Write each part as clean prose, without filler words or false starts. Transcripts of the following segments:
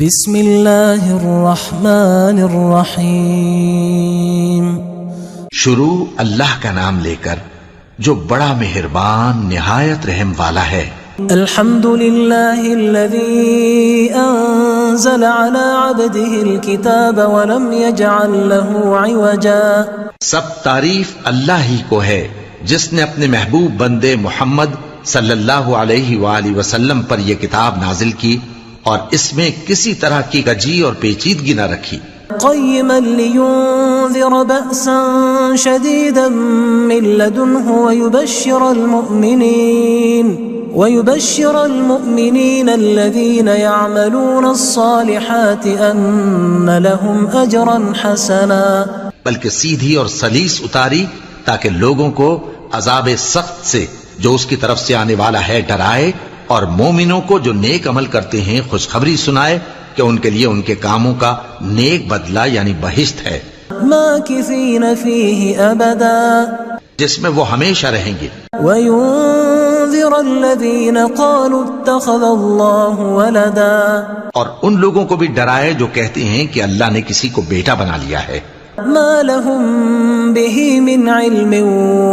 بسم اللہ الرحمن الرحیم شروع اللہ کا نام لے کر جو بڑا مہربان نہایت رحم والا ہے۔ الحمد للہ الذی انزل علی عبده الكتاب ولم يجعل له عوجا۔ سب تعریف اللہ ہی کو ہے جس نے اپنے محبوب بندے محمد صلی اللہ علیہ وآلہ وسلم پر یہ کتاب نازل کی اور اس میں کسی طرح کی گجی اور پیچیدگی نہ رکھی۔ قیما لینذر بأسا شدیدا من لدنه ويبشر المؤمنين الذين يعملون الصالحات ان لهم اجرا حسنا۔ بلکہ سیدھی اور سلیس اتاری تاکہ لوگوں کو عذاب سخت سے جو اس کی طرف سے آنے والا ہے ڈرائے، اور مومنوں کو جو نیک عمل کرتے ہیں خوشخبری سنائے کہ ان کے لیے ان کے کاموں کا نیک بدلہ یعنی بہشت ہے، ماکثین فیہ ابدا، جس میں وہ ہمیشہ رہیں گے۔ وینذر الذین قالوا اتخذ اللہ ولدا، اور ان لوگوں کو بھی ڈرائے جو کہتے ہیں کہ اللہ نے کسی کو بیٹا بنا لیا ہے۔ ما لهم به من علم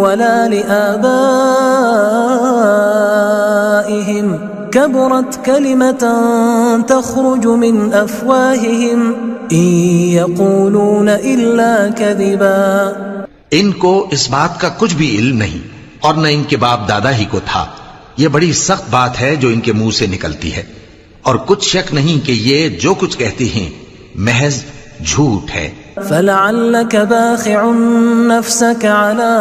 ولا لآبائهم كبرت كلمة تخرج من أفواههم إن يقولون إلا كذبا۔ ان کو اس بات کا کچھ بھی علم نہیں اور نہ ان کے باپ دادا ہی کو تھا۔ یہ بڑی سخت بات ہے جو ان کے منہ سے نکلتی ہے، اور کچھ شک نہیں کہ یہ جو کچھ کہتے ہیں محض جھوٹ ہے۔ فلعلك باخع نفسك على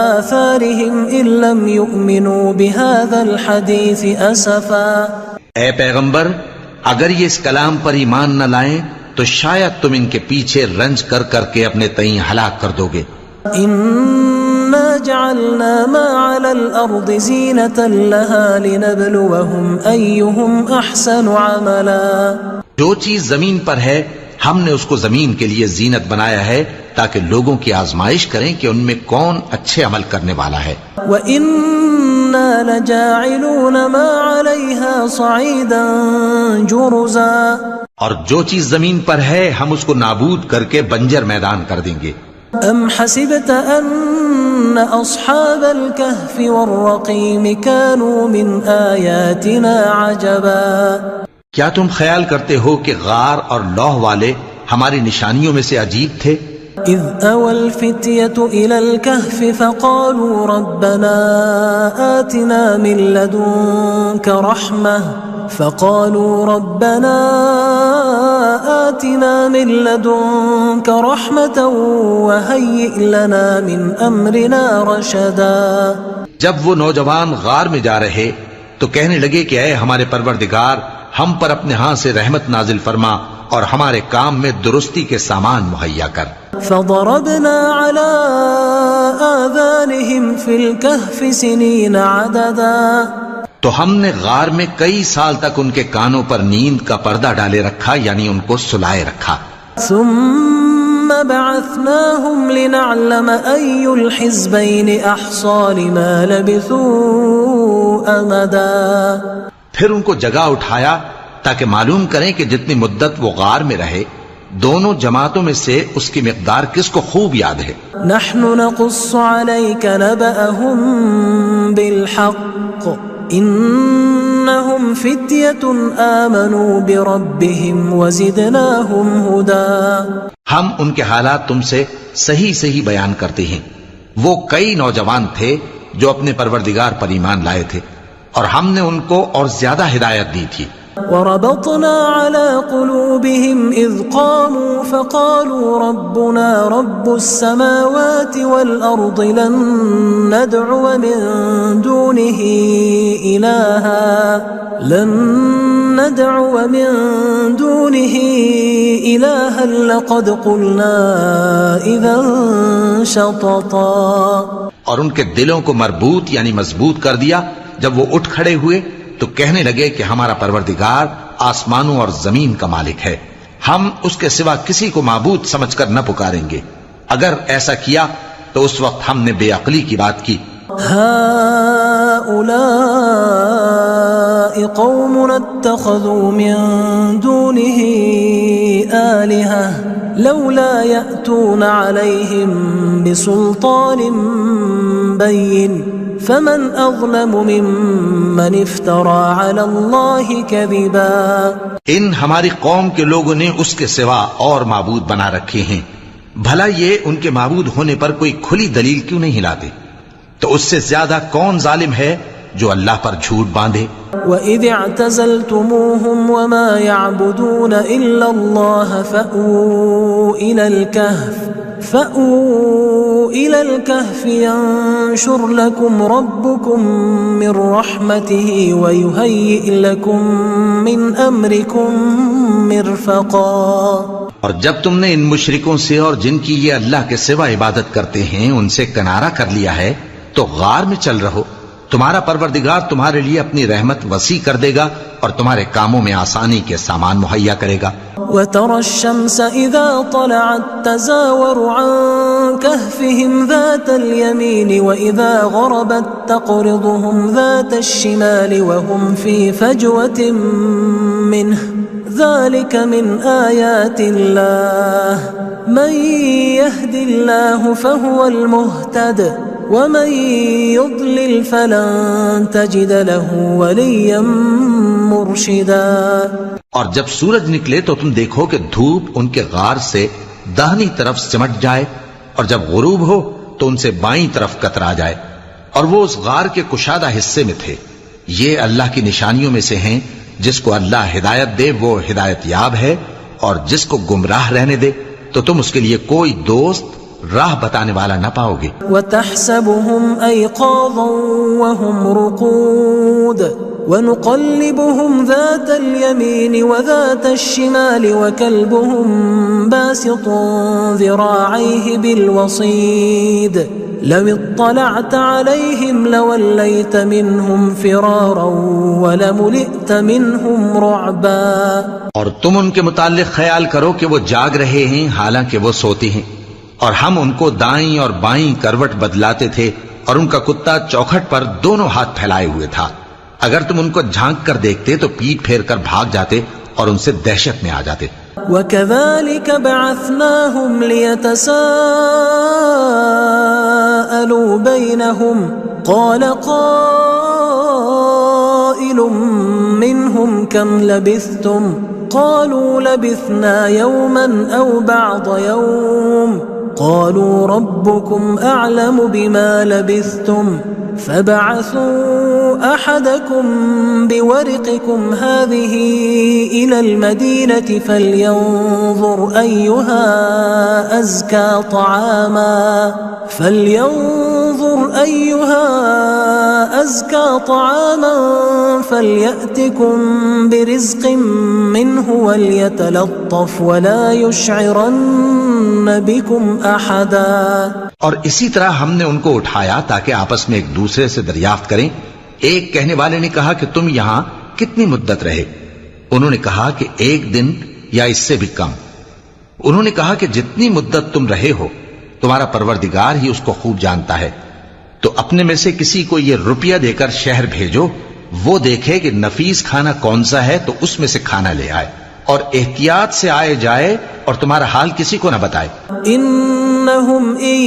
آثارهم إن لم يؤمنوا بهذا الحديث أسفا۔ اے پیغمبر، اگر یہ اس کلام پر ایمان نہ لائیں تو شاید تم ان کے پیچھے رنج کر کر کے اپنے تئیں ہلاک کر دو گے۔ إنا جعلنا ما على الأرض زينة لها لنبلوهم أيهم أحسن عملا۔ جو چیز زمین پر ہے ہم نے اس کو زمین کے لیے زینت بنایا ہے تاکہ لوگوں کی آزمائش کریں کہ ان میں کون اچھے عمل کرنے والا ہے۔ وَإِنَّا لَجَاعِلُونَ مَا عَلَيْهَا صَعِيدًا جُرُزًا، اور جو چیز زمین پر ہے ہم اس کو نابود کر کے بنجر میدان کر دیں گے۔ أَمْ حَسِبْتَ أَنَّ أَصْحَابَ الْكَهْفِ وَالرَّقِيمِ كَانُوا مِنْ آيَاتِنَا عَجَبًا۔ کیا تم خیال کرتے ہو کہ غار اور لوح والے ہماری نشانیوں میں سے عجیب تھے؟ اذ اوى الفتية الى الكهف فقالوا ربنا آتنا من لدنك رحمة وهيئ لنا من امرنا رشدا۔ جب وہ نوجوان غار میں جا رہے تو کہنے لگے کہ اے ہمارے پروردگار، ہم پر اپنے ہاں سے رحمت نازل فرما اور ہمارے کام میں درستی کے سامان مہیا کر۔ فضربنا على آذانهم في الكهف سنين عددا، تو ہم نے غار میں کئی سال تک ان کے کانوں پر نیند کا پردہ ڈالے رکھا، یعنی ان کو سلائے رکھا۔ ثم بعثناهم لنعلم أي الحزبين أحصى لما لبثوا أمدا، پھر ان کو جگہ اٹھایا تاکہ معلوم کریں کہ جتنی مدت وہ غار میں رہے دونوں جماعتوں میں سے اس کی مقدار کس کو خوب یاد ہے۔ نحن نقص عليك نبأهم بالحق إنهم فتية آمنوا بربهم وزدناهم هدى۔ ہم ان کے حالات تم سے صحیح بیان کرتے ہیں۔ وہ کئی نوجوان تھے جو اپنے پروردگار پر ایمان لائے تھے اور ہم نے ان کو اور زیادہ ہدایت دی تھی۔ وربطنا على قلوبهم إذ قاموا فقالوا ربنا رب السماوات والأرض لن ندعو من دونه إلها لقد قلنا إذا شططا۔ اور ان کے دلوں کو مربوط یعنی مضبوط کر دیا۔ جب وہ اٹھ کھڑے ہوئے تو کہنے لگے کہ ہمارا پروردگار آسمانوں اور زمین کا مالک ہے، ہم اس کے سوا کسی کو معبود سمجھ کر نہ پکاریں گے۔ اگر ایسا کیا تو اس وقت ہم نے بے عقلی کی بات کی هؤلاء قومنا اتخذوا من دونه آلهة لولا يأتون عليهم بسلطان بين فمن أظلم ممن افترى على الله كذبا. ان ہماری قوم کے لوگوں نے اس کے سوا اور معبود بنا رکھے ہیں، بھلا یہ ان کے معبود ہونے پر کوئی کھلی دلیل کیوں نہیں لاتے؟ تو اس سے زیادہ کون ظالم ہے جو اللہ پر جھوٹ باندھے؟ وَإِذِ اعْتَزَلْتُمُوهُمْ وَمَا يَعْبُدُونَ إِلَّا اللَّهَ فَأْوُوا إِلَى الْكَهْفِ يَنشُرْ لَكُمْ رَبُّكُمْ مِنْ رَحْمَتِهِ وَيُهَيِّئْ لَكُمْ مِنْ أَمْرِكُمْ مِرْفَقًا. اور جب تم نے ان مشرکوں سے اور جن کی یہ اللہ کے سوا عبادت کرتے ہیں ان سے کنارہ کر لیا ہے تو غار میں چل رہو، تمہارا پروردگار تمہارے لیے اپنی رحمت وسیع کر دے گا اور تمہارے کاموں میں آسانی کے سامان مہیا کرے گا. وَتَرَى الشَّمْسَ إِذَا طَلَعَتْ تَزَاوَرُ عَنْ كَهْفِهِمْ ذَاتَ الْيَمِينِ وَإِذَا غَرَبَتْ تَقْرِضُهُمْ ذَاتَ الشِّمَالِ وَهُمْ فِي فَجْوَةٍ مِّنْهُ ذَلِكَ مِنْ آيَاتِ اللَّهِ مَنْ يَهْدِ اللَّهُ فَهُوَ الْمُهْتَدِ وَمَنْ يُضْلِلْ فَلَنْ تَجِدَ لَهُ وَلِيًّا مُرْشِدًا. اور جب سورج نکلے تو تم دیکھو کہ دھوپ ان کے غار سے داہنی طرف سمٹ جائے اور جب غروب ہو تو ان سے بائیں طرف کترا جائے، اور وہ اس غار کے کشادہ حصے میں تھے. یہ اللہ کی نشانیوں میں سے ہیں، جس کو اللہ ہدایت دے وہ ہدایت یاب ہے، اور جس کو گمراہ رہنے دے تو تم اس کے لیے کوئی دوست راہ بتانے والا نہ پاؤ گے. وَتَحْسَبُهُمْ أَيْقَاظًا وَهُمْ رُقُودٌ وَنُقَلِّبُهُمْ ذَاتَ الْيَمِينِ وَذَاتَ الشِّمَالِ وَكَلْبُهُمْ بَاسِطٌ ذِرَاعَيْهِ بِالْوَصِيدِ لَوِ اطَّلَعْتَ عَلَيْهِمْ لَوَلَّيْتَ مِنْهُمْ فِرَارًا وَلَمُلِئْتَ مِنْهُمْ رُعْبًا. اور تم ان کے متعلق خیال کرو کہ وہ جاگ رہے ہیں حالانکہ وہ سوتے ہیں، اور ہم ان کو دائیں اور بائیں کروٹ بدلاتے تھے، اور ان کا کتا چوکھٹ پر دونوں ہاتھ پھیلائے ہوئے تھا. اگر تم ان کو جھانک کر دیکھتے تو پیٹ پھیر کر بھاگ جاتے اور ان سے دہشت میں آ جاتے. وَكَذَلِكَ بَعَثْنَاهُمْ لِيَتَسَاءَلُوا بَيْنَهُمْ قَالَ قَائِلٌ مِّنْهُمْ كَمْ لَبِثْتُمْ قَالُوا لَبِثْنَا يَوْمًا أَوْ بَعْضَ يَوْمٍ قَالُوا رَبُّكُمْ أَعْلَمُ بِمَا لَبِثْتُمْ فَبَعَثُوا أَحَدَكُمْ بِوَرِقِكُمْ هَذِهِ إِلَى الْمَدِينَةِ فَلْيَنظُرْ أَيُّهَا أَزْكَى طَعَامًا فَلْيَأْتِكُمْ بِرِزْقٍ مِّنْهُ وَلْيَتَلَطَّفْ وَلَا يُشْعِرَنَّ بِكُمْ أَحَدًا. اور اسی طرح ہم نے ان کو اٹھایا تاکہ آپس میں ایک دوسرے سے دریافت کریں. ایک کہنے والے نے کہا کہ تم یہاں کتنی مدت رہے؟ انہوں نے کہا کہ 1 دن یا اس سے بھی کم. انہوں نے کہا کہ جتنی مدت تم رہے ہو تمہارا پروردگار ہی اس کو خوب جانتا ہے. تو اپنے میں سے کسی کو یہ روپیہ دے کر شہر بھیجو، وہ دیکھے کہ نفیس کھانا کون سا ہے تو اس میں سے کھانا لے آئے، اور احتیاط سے آئے جائے اور تمہارا حال کسی کو نہ بتائے. إنهم إن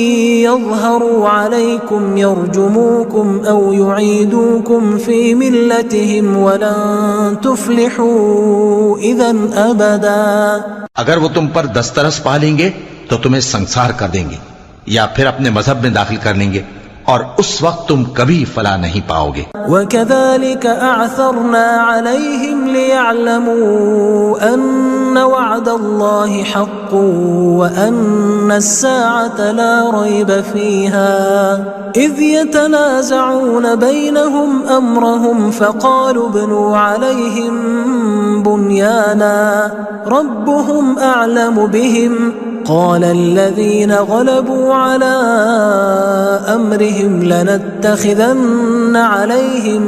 يظهروا عليكم يرجموكم أو يعيدوكم في ملتهم ولن تفلحوا إذا أبدا. اگر وہ تم پر دسترس پا لیں گے تو تمہیں سنسار کر دیں گے یا پھر اپنے مذہب میں داخل کر لیں گے، اور اس وقت تم کبھی فلاح نہیں پاؤ گے. وَكَذَلِكَ أَعْثَرْنَا عَلَيْهِمْ لِيَعْلَمُوا أَنَّ وَعْدَ اللَّهِ حَقٌّ وَأَنَّ السَّاعَةَ لَا رَيْبَ فِيهَا إِذْ يَتَنَازَعُونَ بَيْنَهُمْ أَمْرَهُمْ فَقَالُوا ابْنُوا عَلَيْهِمْ بُنْيَانًا رَبُّهُمْ أَعْلَمُ بِهِمْ قال الذين غلبوا على أمرهم لنتخذن عليهم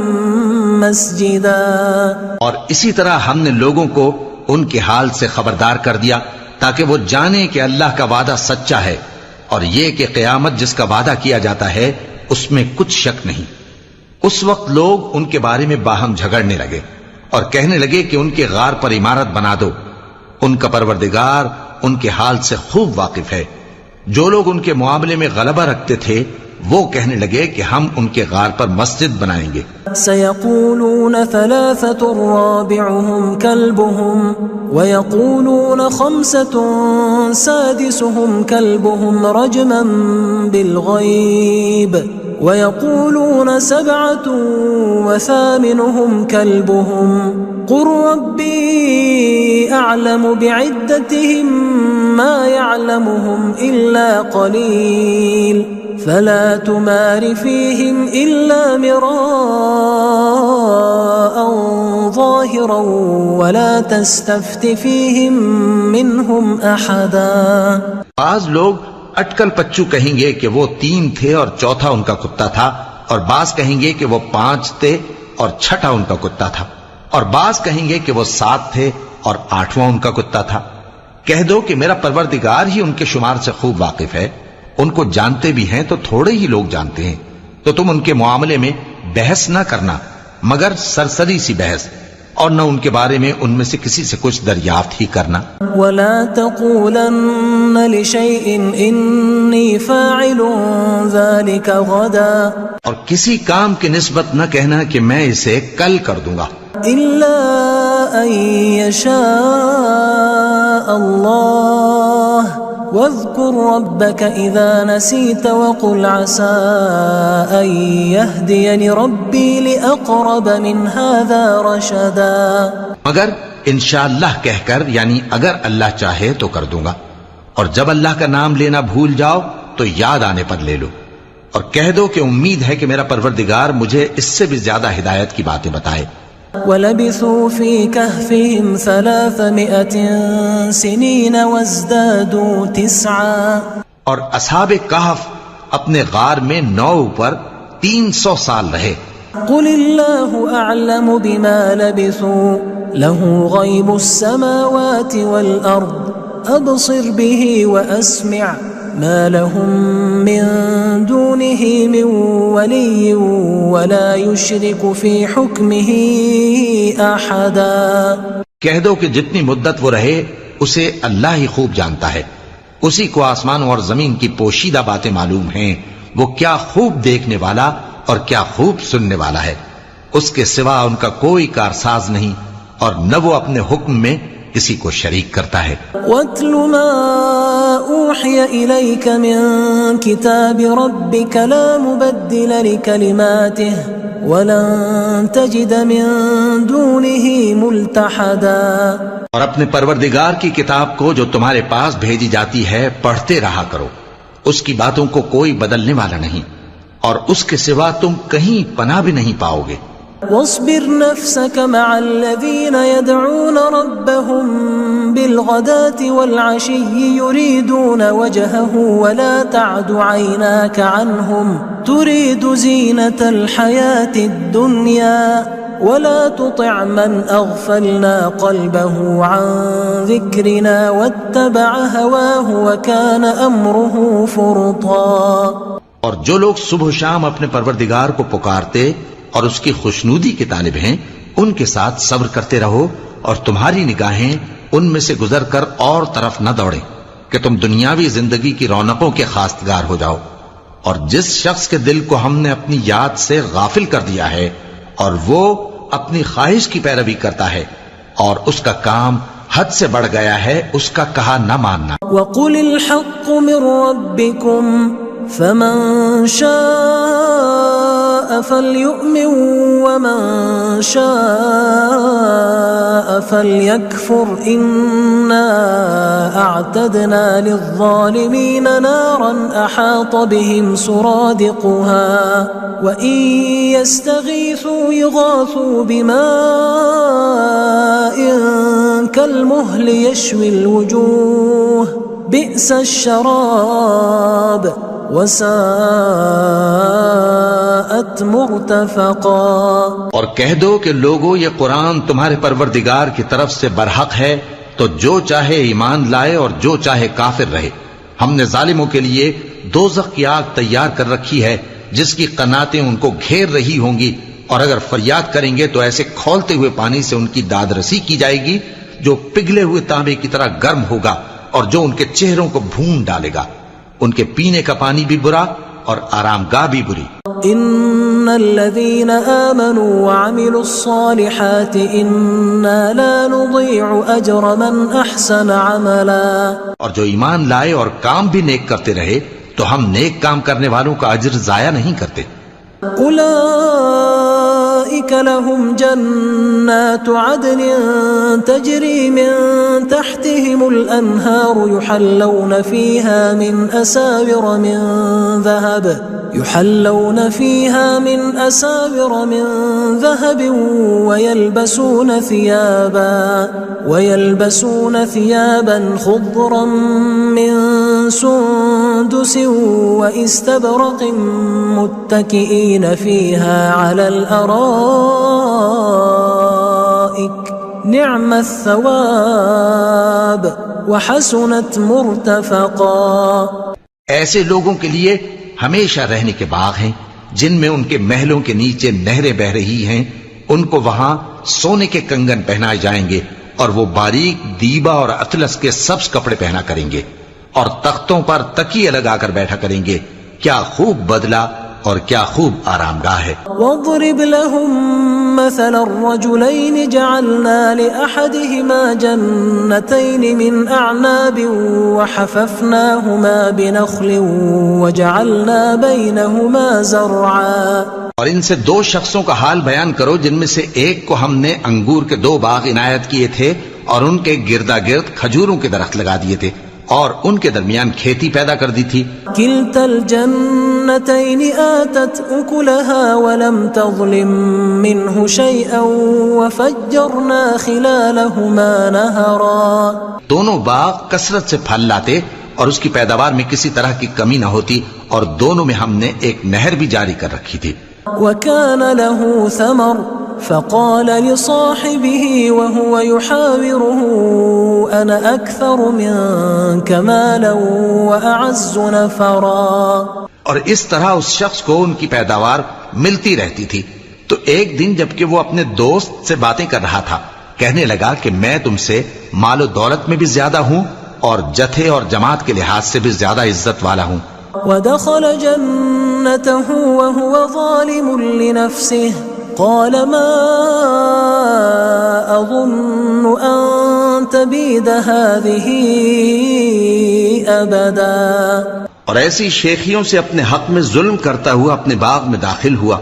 مسجدا. اور اسی طرح ہم نے لوگوں کو ان کے حال سے خبردار کر دیا تاکہ وہ جانیں کہ اللہ کا وعدہ سچا ہے، اور یہ کہ قیامت جس کا وعدہ کیا جاتا ہے اس میں کچھ شک نہیں۔ اس وقت لوگ ان کے بارے میں باہم جھگڑنے لگے اور کہنے لگے کہ ان کے غار پر عمارت بنا دو۔ ان کا پروردگار ان کے حال سے خوب واقف ہے۔ جو لوگ ان کے معاملے میں غلبہ رکھتے تھے وہ کہنے لگے کہ ہم ان کے غار پر مسجد بنائیں گے۔ سيقولون ثلاثة رابعهم كلبهم ويقولون 5 سادسهم كلبهم رجما بالغيب ويقولون 7 وثامنهم كلبهم قل ربي أعلم بعدتهم ما يعلمهم إلا قليل فلا تمار فيهم إلا مراء ظاهرا ولا تستفت فيهم منهم أحدا۔ بعض لوگ اٹکل پچو کہیں گے کہ وہ 3 تھے اور چوتھا ان کا کتا تھا، اور بعض کہیں گے کہ وہ 5 تھے اور چھٹا ان کا کتا تھا، اور بعض کہیں گے کہ وہ 7 تھے اور 8واں ان کا کتا تھا۔ کہہ دو کہ میرا پروردگار ہی ان کے شمار سے خوب واقف ہے، ان کو جانتے بھی ہیں تو تھوڑے ہی لوگ جانتے ہیں، تو تم ان کے معاملے میں بحث نہ کرنا مگر سرسری سی بحث، اور نہ ان کے بارے میں ان میں سے کسی سے کچھ دریافت ہی کرنا۔ ولا تقولن لشيء إني فاعل ذلك غدا، اور کسی کام کی نسبت نہ کہنا کہ میں اسے کل کر دوں گا، إلا أن يشاء الله واذكر ربك إذا نسيت وقل عسى أن يهديني ربي لأقرب من هذا رشدا۔ مگر انشاءاللہ کہہ کر، یعنی اگر اللہ چاہے تو کر دوں گا، اور جب اللہ کا نام لینا بھول جاؤ تو یاد آنے پر لے لو، اور کہہ دو کہ امید ہے کہ میرا پروردگار مجھے اس سے بھی زیادہ ہدایت کی باتیں بتائے۔ وَلَبِثُوا فِي كَهْفِهِمْ 300 سِنِينَ وَازْدَادُوا 9۔ اور اصحاب کہف اپنے غار میں 9 پر 300 سال رہے۔ قُلِ اللَّهُ أَعْلَمُ بِمَا لَبِثُوا لَهُ غَيْبُ السَّمَاوَاتِ وَالْأَرْضِ أَبْصِرْ بِهِ وَأَسْمِعْ ما لهم من دونه من ولي ولا يشرك في حكمه أحدا۔ کہہ دو کہ جتنی مدت وہ رہے اسے اللہ ہی خوب جانتا ہے، اسی کو آسمانوں اور زمین کی پوشیدہ باتیں معلوم ہیں، وہ کیا خوب دیکھنے والا اور کیا خوب سننے والا ہے، اس کے سوا ان کا کوئی کارساز نہیں، اور نہ وہ اپنے حکم میں کسی کو شریک کرتا ہے۔ وَاتْلُ مَا أُوحِيَ إِلَيْكَ مِن كِتَابِ رَبِّكَ لَا مُبَدِّلَ لِكَلِمَاتِهِ وَلَن تَجِدَ مِن دُونِهِ مُلْتَحَدًا۔ اور اپنے پروردگار کی کتاب کو جو تمہارے پاس بھیجی جاتی ہے پڑھتے رہا کرو، اس کی باتوں کو کوئی بدلنے والا نہیں، اور اس کے سوا تم کہیں پناہ بھی نہیں پاؤ گے۔ واصبر نفسك مع الذين يدعون ربهم بالغداة والعشي يريدون وجهه ولا تعد عيناك عنهم تريد زينة الحياة الدنيا ولا تطع من أغفلنا قلبه عن ذكرنا واتبع هواه وكان أمره فرطا۔ اور جو لوگ صبح و شام اپنے پروردگار کو پکارتے اور اس کی خوشنودی کے طالب ہیں ان کے ساتھ صبر کرتے رہو، اور تمہاری نگاہیں ان میں سے گزر کر اور طرف نہ دوڑیں کہ تم دنیاوی زندگی کی رونقوں کے خواستگار ہو جاؤ۔ اور جس شخص کے دل کو ہم نے اپنی یاد سے غافل کر دیا ہے اور وہ اپنی خواہش کی پیروی کرتا ہے اور اس کا کام حد سے بڑھ گیا ہے، اس کا کہا نہ ماننا۔ وَقُلِ الْحَقُّ مِن رَّبِّكُمْ فَمَن شَاءَ فَلْيُؤْمِن وَمَن شَاءَ فَلْيَكْفُرْ إِنَّا أَعْتَدْنَا لِلظَّالِمِينَ نَارًا أَحَاطَ بِهِمْ سُرَادِقُهَا وَإِن يَسْتَغِيثُوا يُغَاثُوا بِمَاءٍ كَالْمُهْلِ يَشْوِي الْوُجُوهَ بِئْسَ الشَّرَابُ وَسَاءَتْ مُرْتَفَقًا۔ اور کہہ دو کہ لوگو یہ قرآن تمہارے پروردگار کی طرف سے برحق ہے، تو جو چاہے ایمان لائے اور جو چاہے کافر رہے۔ ہم نے ظالموں کے لیے دوزخ کی آگ تیار کر رکھی ہے جس کی قناتیں ان کو گھیر رہی ہوں گی، اور اگر فریاد کریں گے تو ایسے کھولتے ہوئے پانی سے ان کی داد رسی کی جائے گی جو پگھلے ہوئے تانبے کی طرح گرم ہوگا اور جو ان کے چہروں کو بھون ڈالے گا۔ ان کے پینے کا پانی بھی برا اور آرام گاہ بھی بری۔ ان الذين آمنوا وعملوا الصالحات انا لا نضيع اجر من احسن عملا، اور جو ایمان لائے اور کام بھی نیک کرتے رہے تو ہم نیک کام کرنے والوں کا اجر ضائع نہیں کرتے۔ اولئك لهم جنات عدن تجري من تحتهم الانهار يحلون فيها من اساور من ذهب ويلبسون ثيابا خضرا من سندس واستبرق متكئين فيها على الارائك نعم الثواب وحسنت مرتفقا۔ ایسے لوگوں کے لیے ہمیشہ رہنے کے باغ ہیں جن میں ان کے محلوں کے نیچے نہریں بہ رہی ہیں، ان کو وہاں سونے کے کنگن پہنائے جائیں گے اور وہ باریک دیبا اور اطلس کے سبز کپڑے پہنا کریں گے اور تختوں پر تکیے لگا کر بیٹھا کریں گے۔ کیا خوب بدلہ اور کیا خوب آرام گاہ ہے۔ واضرب لهم مثل الرجلين جعلنا لأحدهما جنتين من أعناب وحففناهما بنخل وجعلنا بينهما زرعا۔ اور ان سے دو شخصوں کا حال بیان کرو جن میں سے ایک کو ہم نے انگور کے 2 باغ عنایت کیے تھے اور ان کے گردا گرد کھجوروں کے درخت لگا دیے تھے اور ان کے درمیان کھیتی پیدا کر دی تھی۔ كلتا الجنتين آتت أكلها ولم تظلم منه شيئا وفجرنا خلالهما نهرا۔ دونوں باغ کثرت سے پھل لاتے اور اس کی پیداوار میں کسی طرح کی کمی نہ ہوتی، اور دونوں میں ہم نے ایک نہر بھی جاری کر رکھی تھی۔ وكان له ثمر فقال لصاحبه وهو يحاوره أنا أكثر منك مالا وأعز نفرا۔ اور اس طرح اس شخص کو ان کی پیداوار ملتی رہتی تھی، تو ایک دن جبکہ وہ اپنے دوست سے باتیں کر رہا تھا کہنے لگا کہ میں تم سے مال و دولت میں بھی زیادہ ہوں اور جتھے اور جماعت کے لحاظ سے بھی زیادہ عزت والا ہوں۔ ودخل جنته وهو ظالم لنفسه قال ما أظن أن تبيد هذه أبدا۔ اور ایسی شیخیوں سے اپنے حق میں ظلم کرتا ہوا اپنے باغ میں داخل ہوا،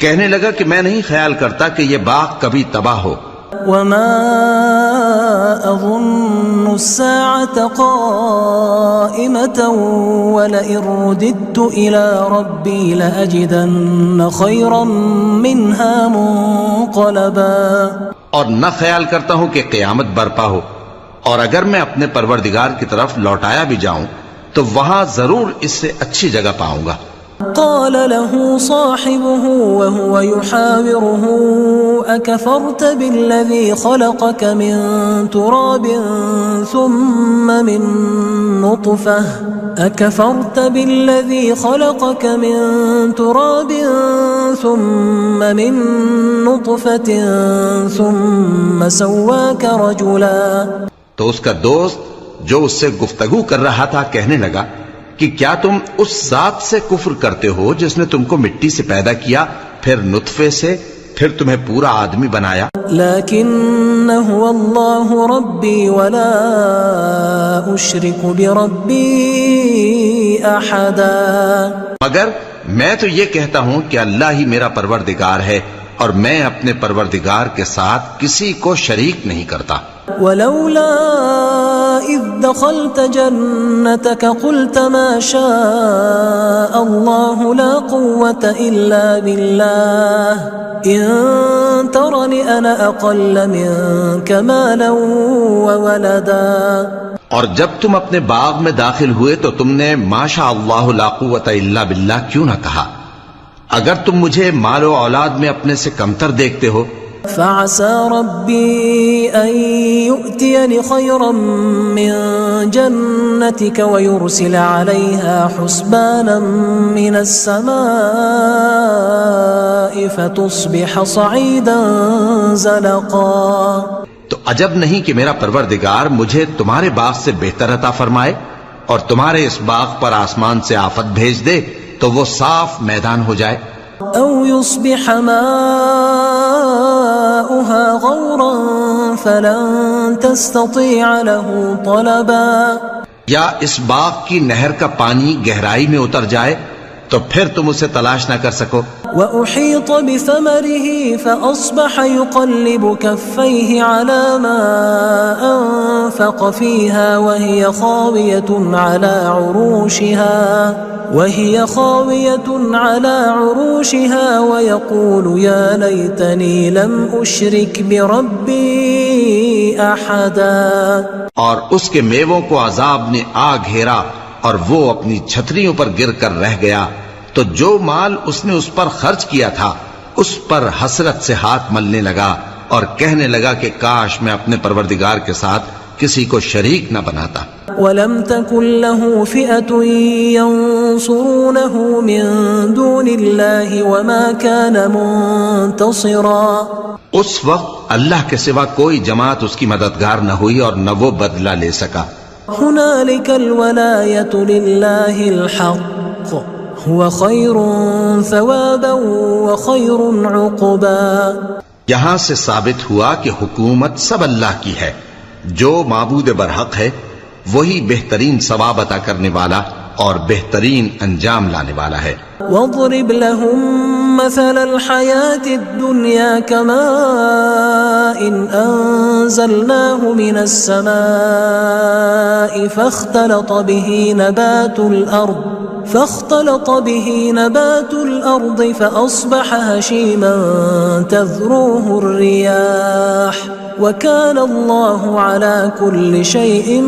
کہنے لگا کہ میں نہیں خیال کرتا کہ یہ باغ کبھی تباہ ہو۔ وما أظن الساعة قائمة ولئن رددت إلى ربي لأجدن خيرا منها منقلبا۔ اور نہ خیال کرتا ہوں کہ قیامت برپا ہو، اور اگر میں اپنے پروردگار کی طرف لوٹایا بھی جاؤں تو وہاں ضرور اس سے اچھی جگہ پاؤں گا۔ قال له صاحبه وهو يحاوره أكفرت بالذي خلقك من تراب ثم من نطفة أكفرت بالذي خلقك من تراب ثم من نطفة ثم سواك رجلا۔ تو اس کا دوست جو اس سے گفتگو کر رہا تھا کہنے لگا کہ کیا تم اس ذات سے کفر کرتے ہو جس نے تم کو مٹی سے پیدا کیا، پھر نطفے سے، پھر تمہیں پورا آدمی بنایا؟ لیکن هو اللہ ربی ولا اشرک بربی احدا۔ مگر میں تو یہ کہتا ہوں کہ اللہ ہی میرا پروردگار ہے اور میں اپنے پروردگار کے ساتھ کسی کو شریک نہیں کرتا۔ ولولا اذ دخلت جنتك قلت ما شاء الله لا قوة الا بالله ان ترني انا اقل منك مالا وولدا۔ اور جب تم اپنے باغ میں داخل ہوئے تو تم نے ما شاء اللہ لا قوة الا باللہ کیوں نہ کہا؟ اگر تم مجھے مال و اولاد میں اپنے سے کمتر دیکھتے ہو فعسى ربي أن يؤتيني خيرا من جنتك ويرسل عليها حسبانا من السماء فتصبح صعيدا زلقا. تو عجب نہیں کہ میرا پروردگار مجھے تمہارے باغ سے بہتر عطا فرمائے اور تمہارے اس باغ پر آسمان سے آفت بھیج دے تو وہ صاف میدان ہو جائے. أو يصبح ماؤها غورا فلن تستطيع له طلبا. یا اس باغ کی نہر کا پانی گہرائی میں اتر جائے تو پھر تم اسے تلاش نہ کر سکو. وأحيط بثمره فأصبح يقلب كفيه على ما أنفق فيها وهي خاوية على عروشها ويقول يا ليتني لم أشرك بربي أحدا. اور اس کے میووں کو عذاب نے آ گھیرا اور وہ اپنی چھتریوں پر گر کر رہ گیا تو جو مال اس نے اس پر خرچ کیا تھا اس پر حسرت سے ہاتھ ملنے لگا اور کہنے لگا کہ کاش میں اپنے پروردگار کے ساتھ کسی کو شریک نہ بناتا. وَلَمْ تَكُنْ لَهُ فِئَةٌ يَنْصُرُونَهُ مِنْ دُونِ اللَّهِ وَمَا كَانَ مُنْتَصِرًا. اس وقت اللہ کے سوا کوئی جماعت اس کی مددگار نہ ہوئی اور نہ وہ بدلہ لے سکا. هُنَالِكَ الْوَلَایَةُ لِلَّهِ الْحَقِّ هُوَ خَيْرٌ ثَوَابًا وَخَيْرٌ عُقْبًا. یہاں سے ثابت ہوا کہ حکومت سب اللہ کی ہے. جو معبود برحق ہے وہی بہترین ثواب عطا کرنے والا اور بہترین انجام لانے والا ہے. وَاضْرِبْ لَهُمْ مَثَلَ الْحَيَاةِ الدُّنْيَا كَمَاءٍ أَنزَلْنَاهُ مِنَ السَّمَاءِ فاختلط به نبات الأرض فأصبح هشيما تذروه الرياح وكان الله على كل شيء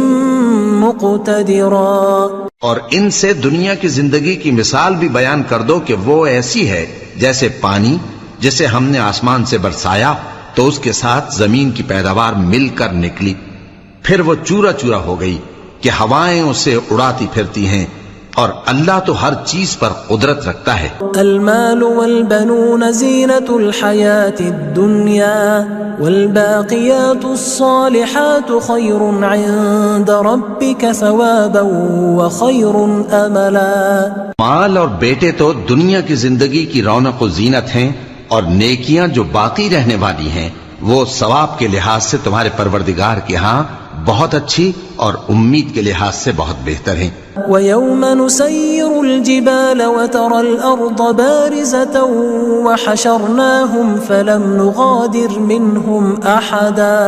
مقتدرا. اور ان سے دنیا کی زندگی کی مثال بھی بیان کر دو کہ وہ ایسی ہے جیسے پانی جسے ہم نے آسمان سے برسایا تو اس کے ساتھ زمین کی پیداوار مل کر نکلی پھر وہ چورا چورا ہو گئی کہ ہوائیں اسے اڑاتی پھرتی ہیں اور اللہ تو ہر چیز پر قدرت رکھتا ہے. المال والبنون زینة الحیاة الدنیا والباقیات الصالحات خیر عند ربک ثوابا وخیر املا. مال اور بیٹے تو دنیا کی زندگی کی رونق و زینت ہیں اور نیکیاں جو باقی رہنے والی ہیں وہ ثواب کے لحاظ سے تمہارے پروردگار کے ہاں بہت اچھی اور امید کے لحاظ سے بہت بہتر ہیں. وَيَوْمَ نُسَيِّرُ الْجِبَالَ وَتَرَى الْأَرْضَ بَارِزَةً وَحَشَرْنَاهُمْ فَلَمْ نُغَادِرْ مِنْهُمْ أَحَدًا.